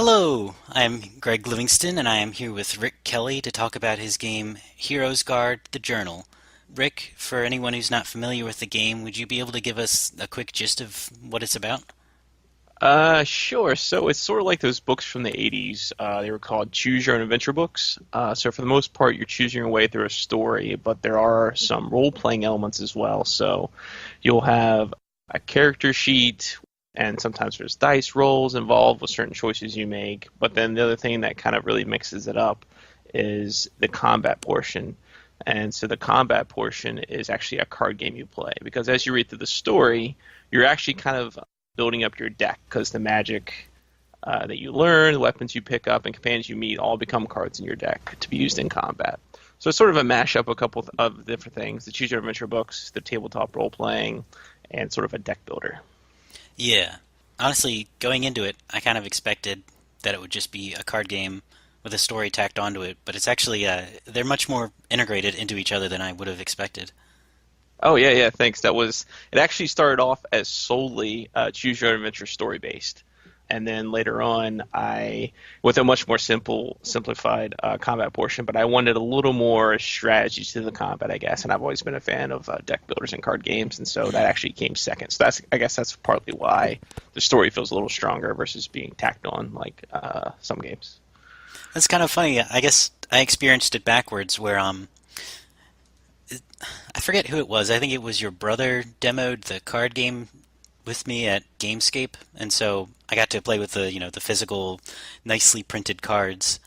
Hello, I'm Greg Livingston, and I am here with Rick Kelly to talk about his game Heroes Guard: The Journal. Rick, for anyone who's not familiar with the game, would you be able to give us a quick gist of what it's about? Sure. So it's sort of like those books from the 80s. They were called Choose Your Own Adventure books. So for the most part, you're choosing your way through a story, but there are some role-playing elements as well. So you'll have a character sheet, and sometimes there's dice rolls involved with certain choices you make. But then the other thing that kind of really mixes it up is the combat portion. And so the combat portion is actually a card game you play because as you read through the story, you're actually kind of building up your deck because the magic that you learn, the weapons you pick up, and companions you meet all become cards in your deck to be used in combat. So it's sort of a mashup, a couple of different things: the Choose Your Adventure books, the tabletop role playing, and sort of a deck builder. Yeah. Honestly, going into it, I kind of expected that it would just be a card game with a story tacked onto it, but it's actually, they're much more integrated into each other than I would have expected. Oh yeah, yeah. Thanks. That was it. Actually started off as solely Choose Your Own Adventure story based, and then later on, I with a much more simplified combat portion. But I wanted a little more strategy to the combat, I guess. And I've always been a fan of deck builders and card games, and so that actually came second. So I guess that's partly why the story feels a little stronger versus being tacked on like some games. That's kind of funny. I guess I experienced it backwards, where I forget who it was. I think it was your brother demoed the card game with me at Gamescape, and so I got to play with the physical, nicely printed cards,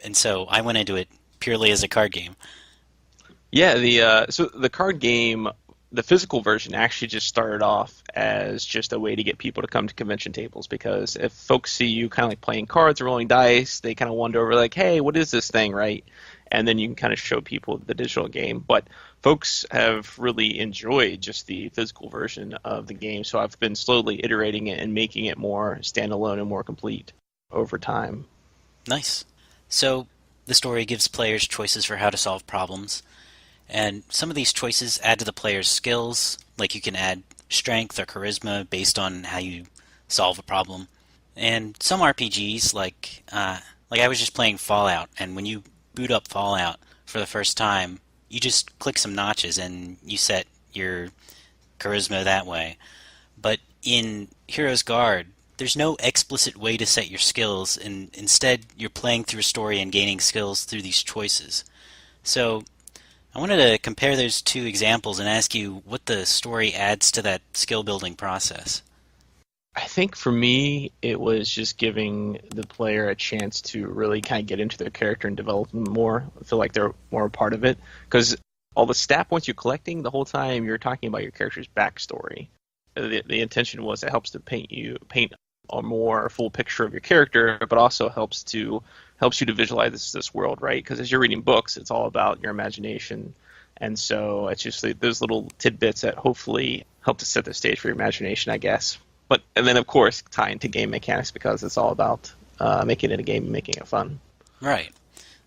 and so I went into it purely as a card game. Yeah, the card game, the physical version actually just started off as just a way to get people to come to convention tables because if folks see you kind of like playing cards or rolling dice, they kind of wonder over like, hey, what is this thing, right? And then you can kind of show people the digital game. But folks have really enjoyed just the physical version of the game, so I've been slowly iterating it and making it more standalone and more complete over time. Nice. So the story gives players choices for how to solve problems, and some of these choices add to the player's skills, like you can add strength or charisma based on how you solve a problem. And some RPGs, like I was just playing Fallout, and when you boot up Fallout for the first time, you just click some notches and you set your charisma that way. But in Heroes Guard, there's no explicit way to set your skills, and instead you're playing through a story and gaining skills through these choices. So I wanted to compare those two examples and ask you what the story adds to that skill building process. I think for me, it was just giving the player a chance to really kind of get into their character and develop them more. I feel like they're more a part of it. Because all the stat points you're collecting, the whole time you're talking about your character's backstory. The intention was it helps to paint a more full picture of your character, but also helps you to visualize this world, right? Because as you're reading books, it's all about your imagination. And so it's just like those little tidbits that hopefully help to set the stage for your imagination, I guess. But and then of course tie into game mechanics because it's all about making it a game and making it fun. Right.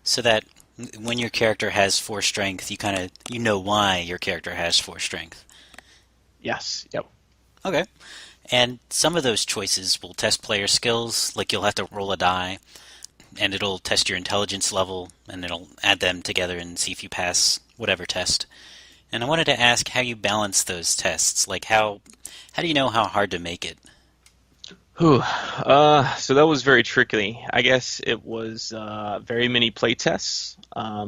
So that when your character has 4 strength, you know why your character has 4 strength. Yes. Yep. Okay. And some of those choices will test player skills, like you'll have to roll a die, and it'll test your intelligence level, and it'll add them together and see if you pass whatever test. And I wanted to ask how you balance those tests. Like how do you know how hard to make it? Whew. So that was very tricky. I guess it was very many play tests.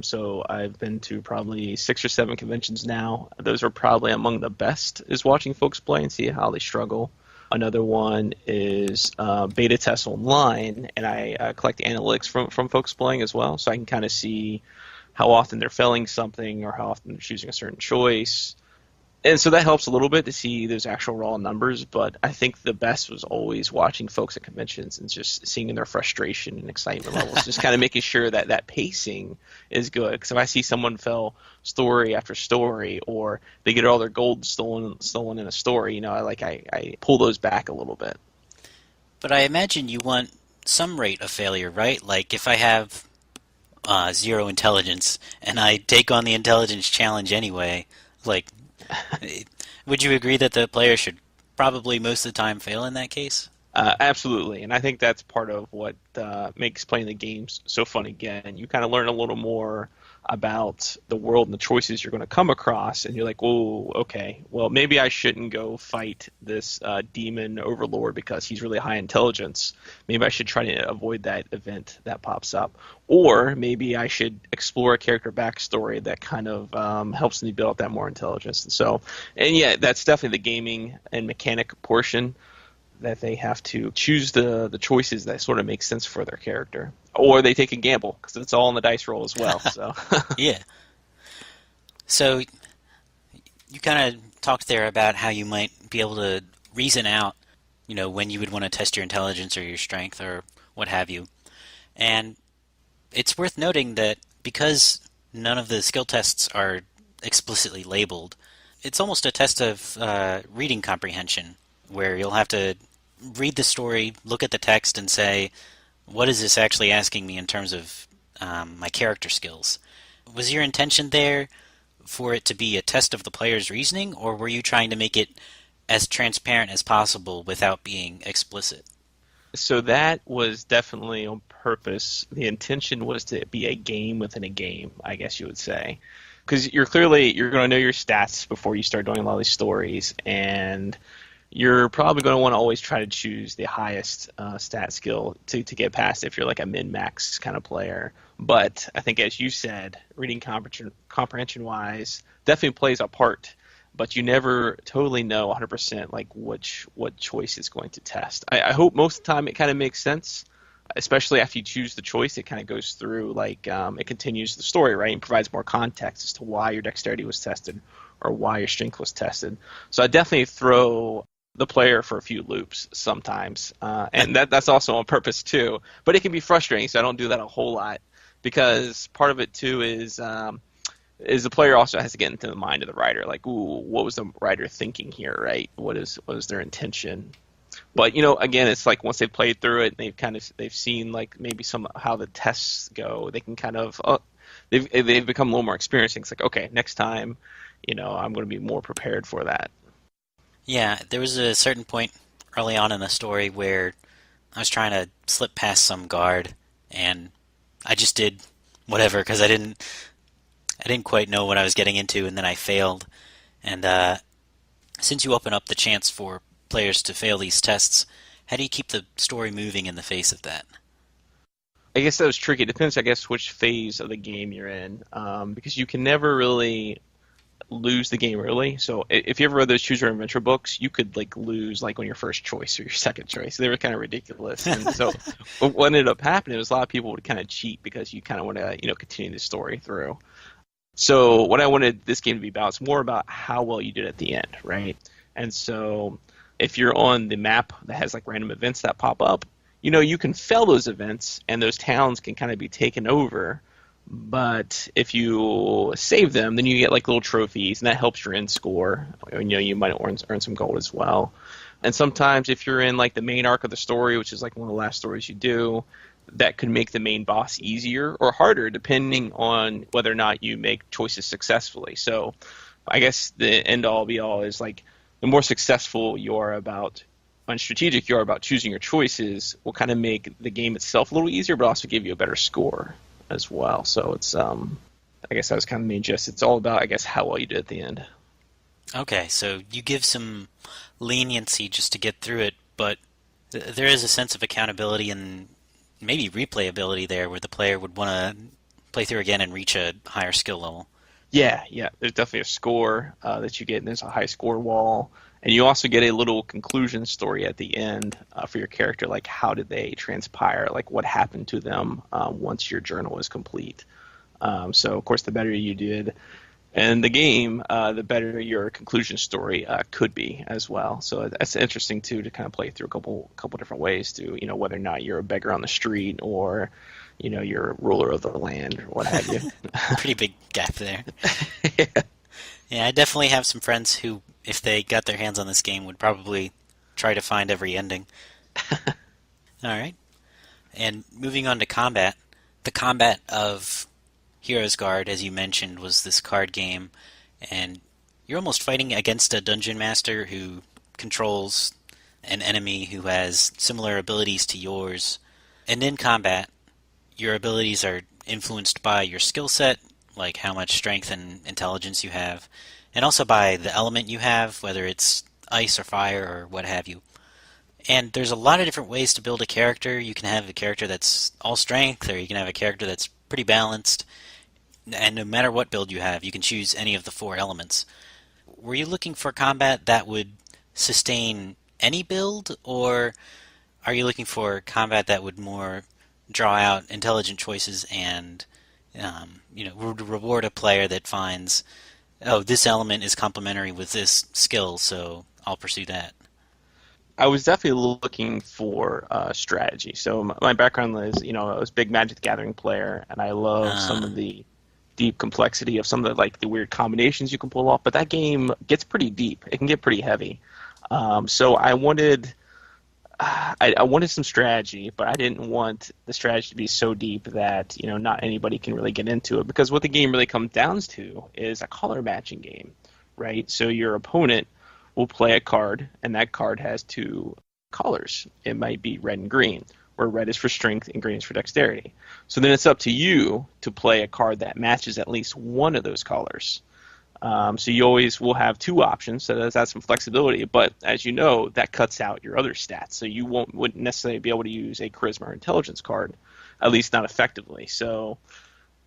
So I've been to probably 6 or 7 conventions now. Those are probably among the best is watching folks play and see how they struggle. Another one is beta tests online, and I collect the analytics from folks playing as well, so I can kind of see how often they're failing something or how often they're choosing a certain choice. And so that helps a little bit to see those actual raw numbers, but I think the best was always watching folks at conventions and just seeing their frustration and excitement levels, just kind of making sure that that pacing is good. Because if I see someone fail story after story, or they get all their gold stolen in a story, I pull those back a little bit. But I imagine you want some rate of failure, right? Like if I have 0 intelligence and I take on the intelligence challenge anyway, like would you agree that the player should probably most of the time fail in that case? Absolutely, and I think that's part of what makes playing the games so fun again. You kind of learn a little more about the world and the choices you're going to come across, and you're like, oh, okay, well, maybe I shouldn't go fight this demon overlord because he's really high intelligence. Maybe I should try to avoid that event that pops up. Or maybe I should explore a character backstory that kind of helps me build up that more intelligence. And yeah, that's definitely the gaming and mechanic portion that they have to choose the choices that sort of make sense for their character, or they take a gamble because it's all in the dice roll as well. So Yeah. So you kind of talked there about how you might be able to reason out, when you would want to test your intelligence or your strength or what have you. And it's worth noting that because none of the skill tests are explicitly labeled, it's almost a test of reading comprehension, where you'll have to read the story, look at the text, and say, what is this actually asking me in terms of my character skills? Was your intention there for it to be a test of the player's reasoning, or were you trying to make it as transparent as possible without being explicit? so that was definitely on purpose. The intention was to be a game within a game, I guess you would say. Because you're going to know your stats before you start doing a lot of these stories, and you're probably going to want to always try to choose the highest stat skill to get past if you're like a min-max kind of player. But I think, as you said, reading comprehension-wise definitely plays a part, but you never totally know 100% like what choice is going to test. I hope most of the time it kind of makes sense, especially after you choose the choice. It kind of goes through like it continues the story, right, and provides more context as to why your dexterity was tested or why your strength was tested. So I definitely throw the player for a few loops sometimes, and that's also on purpose too. But it can be frustrating, so I don't do that a whole lot because part of it too is the player also has to get into the mind of the writer. Like, ooh, what was the writer thinking here, right? What is their intention? But again, it's like once they've played through it, and they've seen like maybe some how the tests go. They can kind of they've become a little more experienced. It's like, okay, next time, I'm going to be more prepared for that. Yeah, there was a certain point early on in the story where I was trying to slip past some guard, and I just did whatever because I didn't quite know what I was getting into, and then I failed. And since you open up the chance for players to fail these tests, how do you keep the story moving in the face of that? I guess that was tricky. It depends, I guess, which phase of the game you're in, because you can never really lose the game early. So if you ever read those choose your adventure books, you could like lose like on your first choice or your second choice. They were kind of ridiculous. And so what ended up happening was a lot of people would kind of cheat because you kind of want to continue the story through. So what I wanted this game to be about is more about how well you did at the end, right? And so if you're on the map that has like random events that pop up, you can fail those events and those towns can kind of be taken over. But if you save them, then you get like little trophies, and that helps your end score. You might earn some gold as well. And sometimes if you're in like the main arc of the story, which is like one of the last stories you do, that could make the main boss easier or harder depending on whether or not you make choices successfully. So I guess the end all be all is like the more successful you are about and strategic you are about choosing your choices will kind of make the game itself a little easier, but also give you a better score as well. So it's I guess that was kind of the main gist. It's all about, I guess, how well you did at the end. Okay, so you give some leniency just to get through it, but there is a sense of accountability and maybe replayability there where the player would want to play through again and reach a higher skill level. Yeah, yeah. There's definitely a score that you get, and there's a high score wall, and you also get a little conclusion story at the end for your character, like how did they transpire, like what happened to them once your journal is complete. So, of course, the better you did in the game, the better your conclusion story could be as well. So that's interesting too to kind of play through a couple different ways to whether or not you're a beggar on the street or you're ruler of the land or what have you. Pretty big gap there. Yeah. Yeah, I definitely have some friends who, if they got their hands on this game, would probably try to find every ending. All right. And moving on to combat, the combat of Heroes Guard, as you mentioned, was this card game, and you're almost fighting against a dungeon master who controls an enemy who has similar abilities to yours. And in combat, your abilities are influenced by your skill set, like how much strength and intelligence you have, and also by the element you have, whether it's ice or fire or what have you. And there's a lot of different ways to build a character. You can have a character that's all strength, or you can have a character that's pretty balanced. And no matter what build you have, you can choose any of the four elements. Were you looking for combat that would sustain any build, or are you looking for combat that would more draw out intelligent choices and would reward a player that finds, oh, this element is complementary with this skill, so I'll pursue that. I was definitely looking for strategy. So my background is, I was a big Magic the Gathering player, and I love some of the deep complexity of some of the weird combinations you can pull off. But that game gets pretty deep. It can get pretty heavy. So I wanted some strategy, but I didn't want the strategy to be so deep that not anybody can really get into it. Because what the game really comes down to is a color matching game, right? So your opponent will play a card, and that card has two colors. It might be red and green, where red is for strength and green is for dexterity. So then it's up to you to play a card that matches at least one of those colors. So you always will have two options, so that's some flexibility. But as you know, that cuts out your other stats, so you wouldn't necessarily be able to use a charisma or intelligence card, at least not effectively. So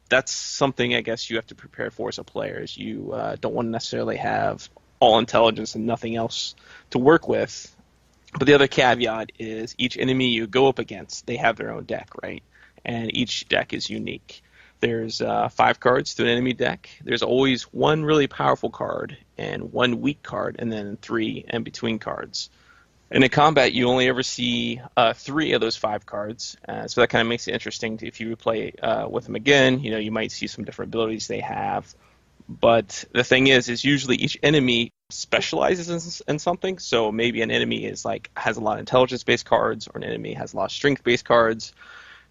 that's something I guess you have to prepare for as a player. Is you don't want to necessarily have all intelligence and nothing else to work with. But the other caveat is each enemy you go up against, they have their own deck, right? And each deck is unique. There's 5 cards to an enemy deck. There's always one really powerful card and one weak card, and then 3 in-between cards. And in combat, you only ever see 3 of those 5 cards, so that kind of makes it interesting. If you play with them again, you might see some different abilities they have. But the thing is usually each enemy specializes in something. So maybe an enemy has a lot of intelligence-based cards, or an enemy has a lot of strength-based cards.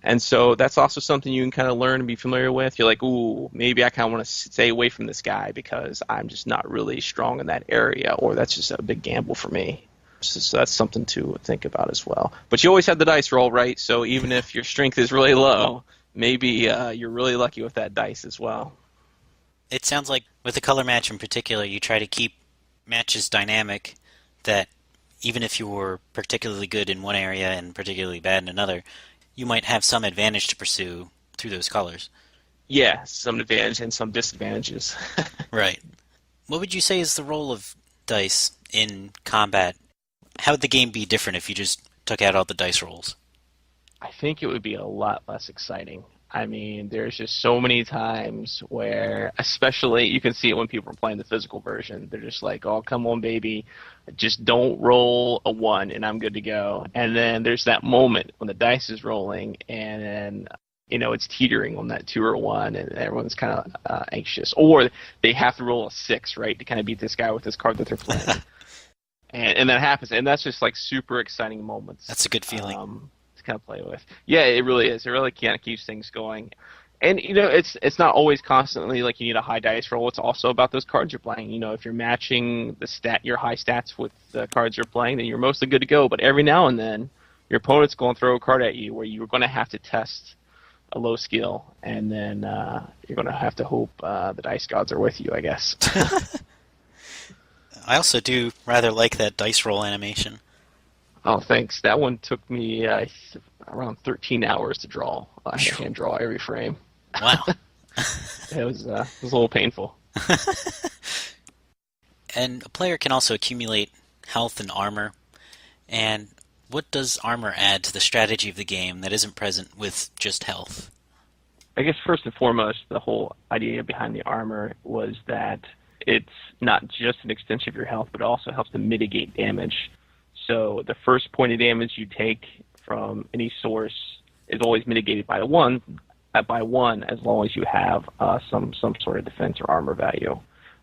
And so that's also something you can kind of learn and be familiar with. You're like, ooh, maybe I kind of want to stay away from this guy because I'm just not really strong in that area, or that's just a big gamble for me. So that's something to think about as well. But you always have the dice roll, right? So even if your strength is really low, maybe you're really lucky with that dice as well. It sounds like with the color match in particular, you try to keep matches dynamic, that even if you were particularly good in one area and particularly bad in another, you might have some advantage to pursue through those colors. Yeah, some advantage and some disadvantages. Right. What would you say is the role of dice in combat? How would the game be different if you just took out all the dice rolls? I think it would be a lot less exciting. I mean, there's just so many times where, especially, you can see it when people are playing the physical version. They're just like, oh, come on, baby. Just don't roll a 1 and I'm good to go. And then there's that moment when the dice is rolling and then, it's teetering on that 2 or 1 and everyone's kind of anxious. Or they have to roll a 6, right, to kind of beat this guy with this card that they're playing. and that happens. And that's just like super exciting moments. That's a good feeling. Kind of play with. Yeah, it really is. It really kind of keeps things going. And it's not always constantly like you need a high dice roll. It's also about those cards you're playing. If you're matching your high stats with the cards you're playing, then you're mostly good to go. But every now and then, your opponent's going to throw a card at you where you're going to have to test a low skill, and then you're going to have to hope the dice gods are with you, I guess. I also do rather like that dice roll animation. Oh, thanks. That one took me around 13 hours to draw. I had to hand draw every frame. Wow. It was a little painful. And a player can also accumulate health and armor. And what does armor add to the strategy of the game that isn't present with just health? I guess first and foremost, the whole idea behind the armor was that it's not just an extension of your health, but it also helps to mitigate damage. So the first point of damage you take from any source is always mitigated by one, as long as you have some sort of defense or armor value.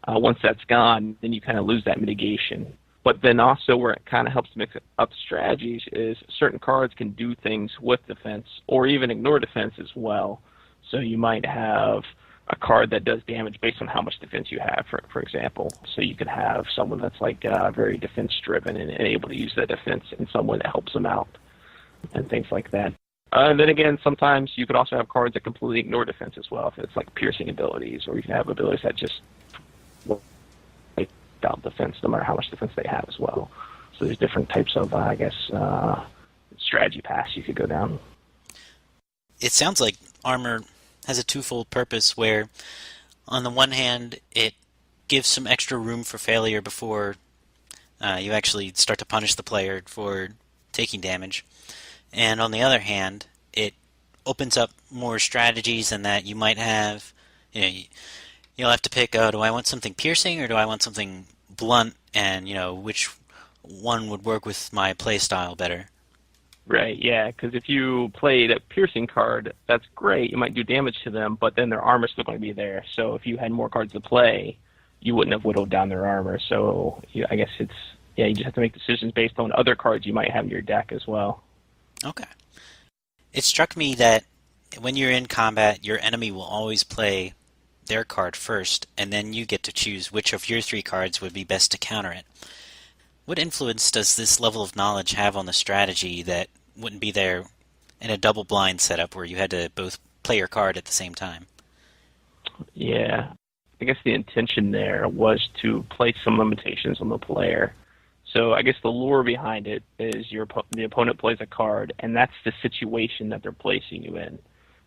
Once that's gone, then you kind of lose that mitigation. But then also where it kind of helps mix up strategies is certain cards can do things with defense or even ignore defense as well. So you might have a card that does damage based on how much defense you have, for example. So you could have someone that's like very defense driven and able to use that defense in some way that helps them out and things like that. And then again, sometimes you could also have cards that completely ignore defense as well, if it's like piercing abilities, or you can have abilities that just wipe out defense no matter how much defense they have as well. So there's different types of, strategy paths you could go down. It sounds like armor has a twofold purpose where, on the one hand, it gives some extra room for failure before you actually start to punish the player for taking damage. And on the other hand, it opens up more strategies in that you might have, you'll have to pick, do I want something piercing or do I want something blunt, and, which one would work with my play style better. Right, yeah, because if you played a piercing card, that's great. You might do damage to them, but then their armor's still going to be there. So if you had more cards to play, you wouldn't have whittled down their armor. So I guess you just have to make decisions based on other cards you might have in your deck as well. Okay. It struck me that when you're in combat, your enemy will always play their card first, and then you get to choose which of your 3 cards would be best to counter it. What influence does this level of knowledge have on the strategy that wouldn't be there in a double blind setup where you had to both play your card at the same time? Yeah, I guess the intention there was to place some limitations on the player. So I guess the lore behind it is the opponent plays a card, and that's the situation that they're placing you in.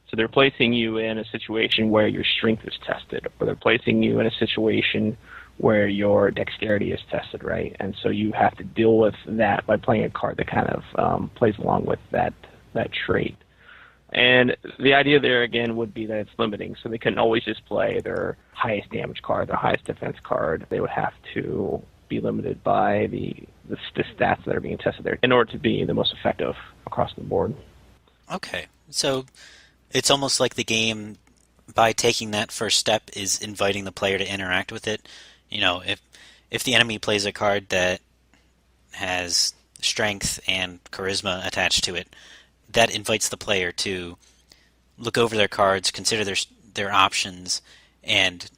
So they're placing you in a situation where your strength is tested, or they're placing you in a situation where your dexterity is tested, right? And so you have to deal with that by playing a card that kind of plays along with that trait. And the idea there, again, would be that it's limiting. So they couldn't always just play their highest damage card, their highest defense card. They would have to be limited by the stats that are being tested there in order to be the most effective across the board. Okay. So it's almost like the game, by taking that first step, is inviting the player to interact with it. If the enemy plays a card that has strength and charisma attached to it, that invites the player to look over their cards, consider their options, and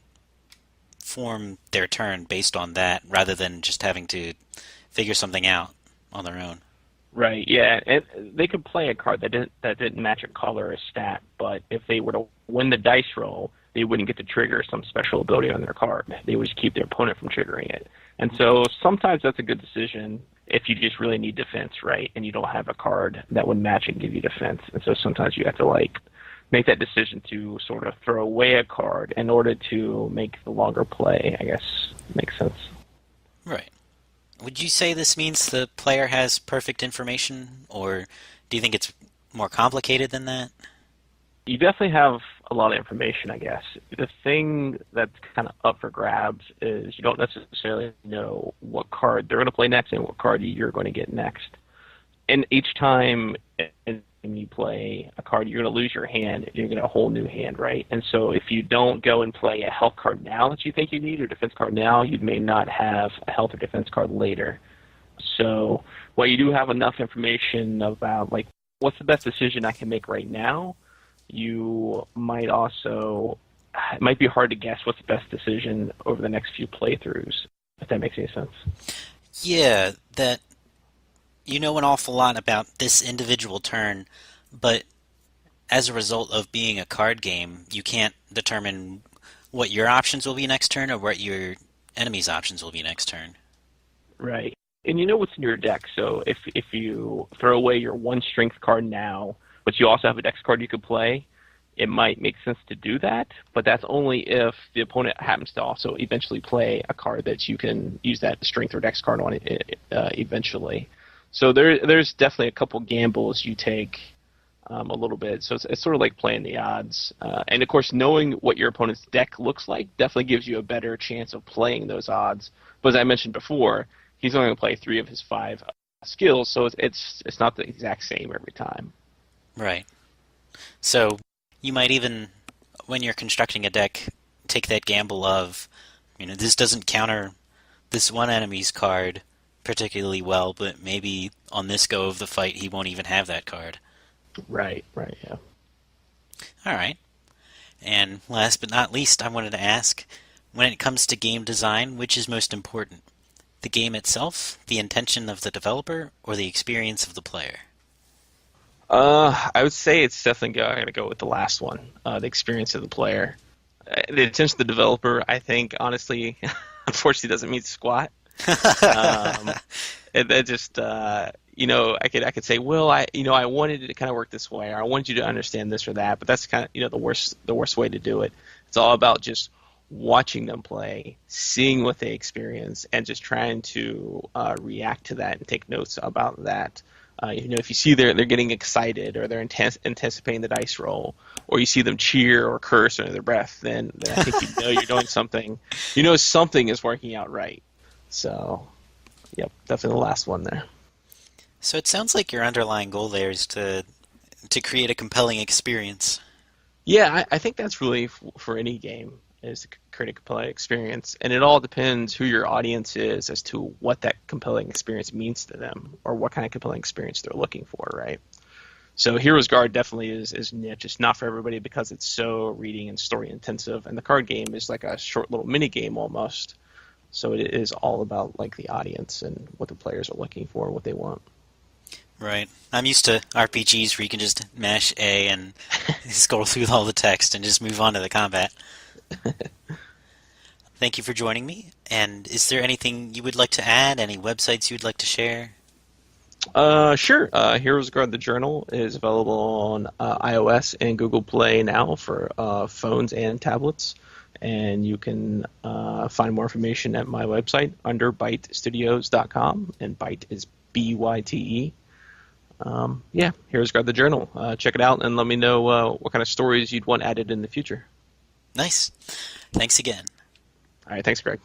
form their turn based on that, rather than just having to figure something out on their own. Right, yeah, and they could play a card that didn't match a color or stat, but if they were to win the dice roll, they wouldn't get to trigger some special ability on their card. They would just keep their opponent from triggering it. And so sometimes that's a good decision if you just really need defense, right, and you don't have a card that would match and give you defense. And so sometimes you have to make that decision to sort of throw away a card in order to make the longer play, I guess, make sense. Right. Would you say this means the player has perfect information, or do you think it's more complicated than that? You definitely have a lot of information, I guess. The thing that's kind of up for grabs is you don't necessarily know what card they're going to play next and what card you're going to get next. And each time you play a card, you're going to lose your hand. You're going to get a whole new hand, right? And so if you don't go and play a health card now that you think you need, or defense card now, you may not have a health or defense card later. So while you do have enough information about, what's the best decision I can make right now, you might also, it might be hard to guess what's the best decision over the next few playthroughs, if that makes any sense. Yeah, that you know an awful lot about this individual turn, but as a result of being a card game, you can't determine what your options will be next turn or what your enemy's options will be next turn. Right. And you know what's in your deck, so if you throw away your one strength card now, but you also have a dex card you could play, it might make sense to do that, but that's only if the opponent happens to also eventually play a card that you can use that strength or dex card on eventually. So there's definitely a couple gambles you take a little bit. So it's sort of like playing the odds. And, of course, knowing what your opponent's deck looks like definitely gives you a better chance of playing those odds. But as I mentioned before, he's only going to play 3 of his 5 skills, so it's not the exact same every time. Right. So you might even, when you're constructing a deck, take that gamble of, this doesn't counter this one enemy's card particularly well, but maybe on this go of the fight he won't even have that card. Right, yeah. All right. And last but not least, I wanted to ask, when it comes to game design, which is most important? The game itself, the intention of the developer, or the experience of the player? I would say it's definitely going to go with the last one, the experience of the player. The attention of the developer, I think, honestly, unfortunately, doesn't mean squat. Um, it just, I could say, well, I wanted it to kind of work this way, or I wanted you to understand this or that, but that's kind of, the worst way to do it. It's all about just watching them play, seeing what they experience, and just trying to react to that and take notes about that. If you see they're getting excited or they're anticipating the dice roll, or you see them cheer or curse under their breath, then I think you're doing something. Something is working out right. So, yep, definitely the last one there. So it sounds like your underlying goal there is to create a compelling experience. Yeah, I think that's really for any game is to create a compelling experience, and it all depends who your audience is as to what that compelling experience means to them, or what kind of compelling experience they're looking for, right? So Heroes Guard definitely is niche. It's not for everybody because it's so reading and story intensive, and the card game is like a short little mini game almost. So it is all about like the audience and what the players are looking for, what they want. Right. I'm used to RPGs where you can just mash A and scroll through all the text and just move on to the combat. Thank you for joining me. And is there anything you would like to add? Any websites you would like to share? Sure. Heroes Guard the Journal is available on iOS and Google Play now for phones and tablets. And you can find more information at my website under bytestudios.com, and Byte is BYTE. Yeah, Heroes Guard the Journal. Check it out and let me know what kind of stories you'd want added in the future. Nice. Thanks again. All right, thanks, Greg.